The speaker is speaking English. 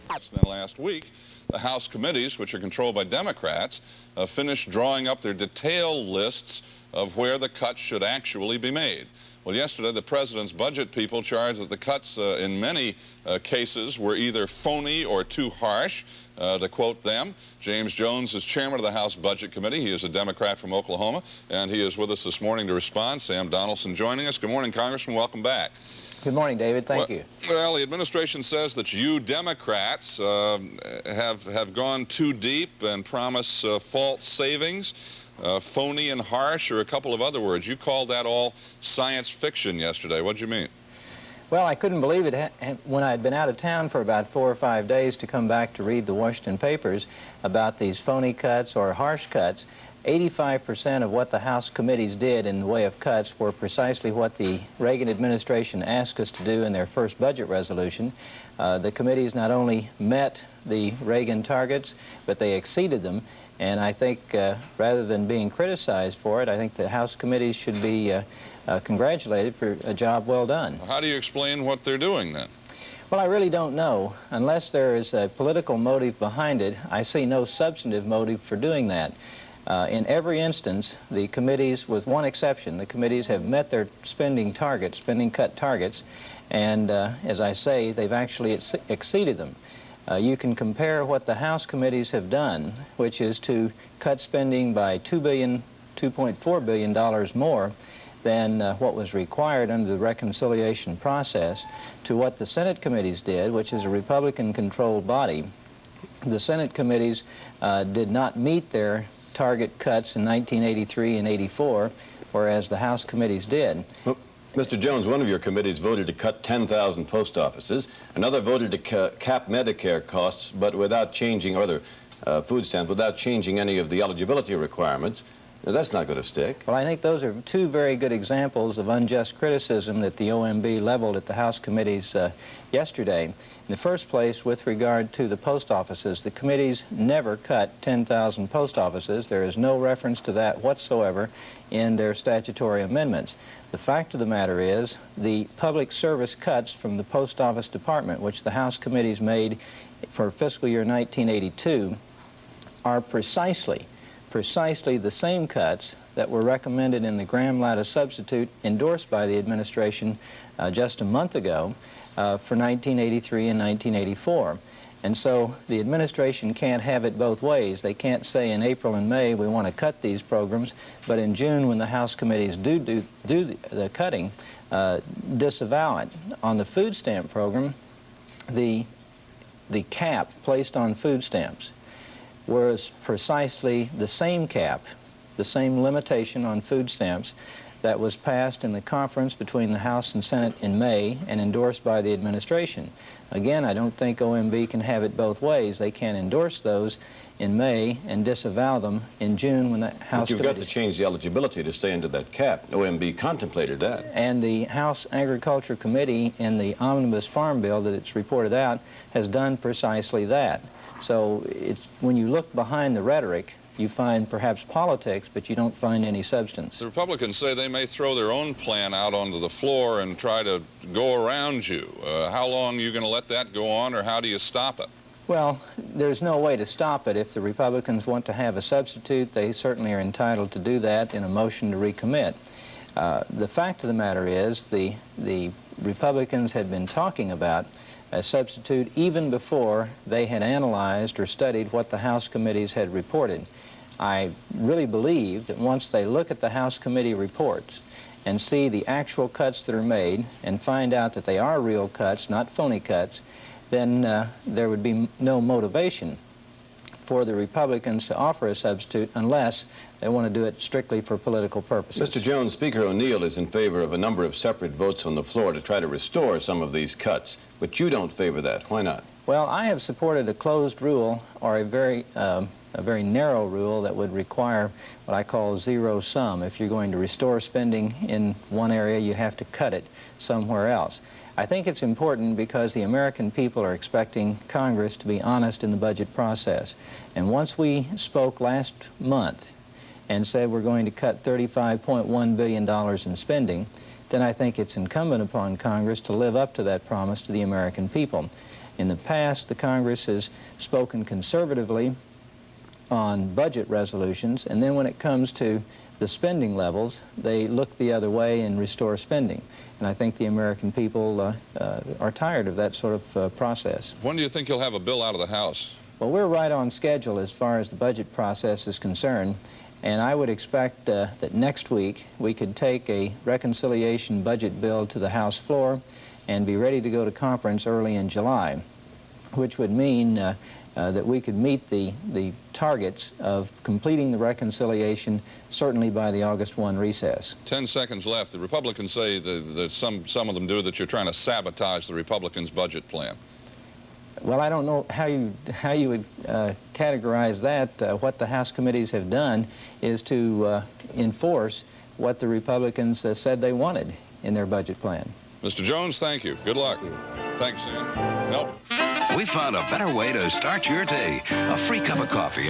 Then last week, the House committees, which are controlled by Democrats, finished drawing up their detailed lists of where the cuts should actually be made. Well, yesterday, the president's budget people charged that the cuts in many cases were either phony or too harsh. To quote them, James Jones is chairman of the House Budget Committee. He is a Democrat from Oklahoma, and he is with us this morning to respond. Sam Donaldson joining us. Good morning, Congressman. Welcome back. Good morning, David. Thank you. Well, the administration says that you Democrats have gone too deep and promise false savings. Phony and harsh, or a couple of other words. You called that all science fiction yesterday. What did you mean? Well, I couldn't believe it when I had been out of town for about 4 or 5 days to come back to read the Washington papers about these phony cuts or harsh cuts. 85% of what the House committees did in the way of cuts were precisely what the Reagan administration asked us to do in their first budget resolution. The committees not only met the Reagan targets, but they exceeded them. And I think rather than being criticized for it, I think the House committees should be congratulated for a job well done. How do you explain what they're doing then? Well, I really don't know. Unless there is a political motive behind it, I see no substantive motive for doing that. In every instance, the committees, with one exception, the committees have met their spending targets, spending cut targets, and as I say, they've actually exceeded them. You can compare what the House committees have done, which is to cut spending by $2.4 billion more than what was required under the reconciliation process, to what the Senate committees did, which is a Republican-controlled body. The Senate committees did not meet their target cuts in 1983 and 84, whereas the House committees did. Well, Mr. Jones, one of your committees voted to cut 10,000 post offices. Another voted to cap Medicare costs, but without changing other food stamps, without changing any of the eligibility requirements. Now, that's not going to stick. Well, I think those are two very good examples of unjust criticism that the OMB leveled at the House committees yesterday. In the first place, with regard to the post offices, the committees never cut 10,000 post offices. There is no reference to that whatsoever in their statutory amendments. The fact of the matter is the public service cuts from the Post Office Department, which the House committees made for fiscal year 1982, are precisely the same cuts that were recommended in the Graham-Latta substitute endorsed by the administration just a month ago for 1983 and 1984. And so the administration can't have it both ways. They can't say in April and May we want to cut these programs, but in June when the House committees do the cutting, disavow it. On the food stamp program, the cap placed on food stamps was precisely the same cap, the same limitation on food stamps that was passed in the conference between the House and Senate in May and endorsed by the administration. Again, I don't think OMB can have it both ways. They can't endorse those in May and disavow them in June when the House... But you've got to change the eligibility to stay under that cap. OMB contemplated that. And the House Agriculture Committee in the Omnibus Farm Bill that it's reported out has done precisely that. So it's, when you look behind the rhetoric, you find perhaps politics, but you don't find any substance. The Republicans say they may throw their own plan out onto the floor and try to go around you. How long are you going to let that go on, or how do you stop it? Well, there's no way to stop it. If the Republicans want to have a substitute, they certainly are entitled to do that in a motion to recommit. The fact of the matter is the Republicans had been talking about a substitute even before they had analyzed or studied what the House committees had reported. I really believe that once they look at the House committee reports and see the actual cuts that are made and find out that they are real cuts, not phony cuts, then there would be no motivation for the Republicans to offer a substitute unless they want to do it strictly for political purposes. Mr. Jones, Speaker O'Neill is in favor of a number of separate votes on the floor to try to restore some of these cuts, but you don't favor that. Why not? Well, I have supported a closed rule or a very narrow rule that would require what I call zero sum. If you're going to restore spending in one area, you have to cut it somewhere else. I think it's important because the American people are expecting Congress to be honest in the budget process. And once we spoke last month and said we're going to cut $35.1 billion in spending, then I think it's incumbent upon Congress to live up to that promise to the American people. In the past, the Congress has spoken conservatively on budget resolutions, and then when it comes to the spending levels, they look the other way and restore spending. And I think the American people are tired of that sort of process. When do you think you'll have a bill out of the House? Well, we're right on schedule as far as the budget process is concerned, and I would expect that next week we could take a reconciliation budget bill to the House floor and be ready to go to conference early in July, which would mean that we could meet the targets of completing the reconciliation certainly by the August 1 recess. 10 seconds left. The Republicans say that some of them do that you're trying to sabotage the Republicans' budget plan. Well, I don't know how you would categorize that. What the House committees have done is to enforce what the Republicans said they wanted in their budget plan. Mr. Jones, thank you. Good luck. Thank you. Thanks, Sam. Nope. We found a better way to start your day. A free cup of coffee.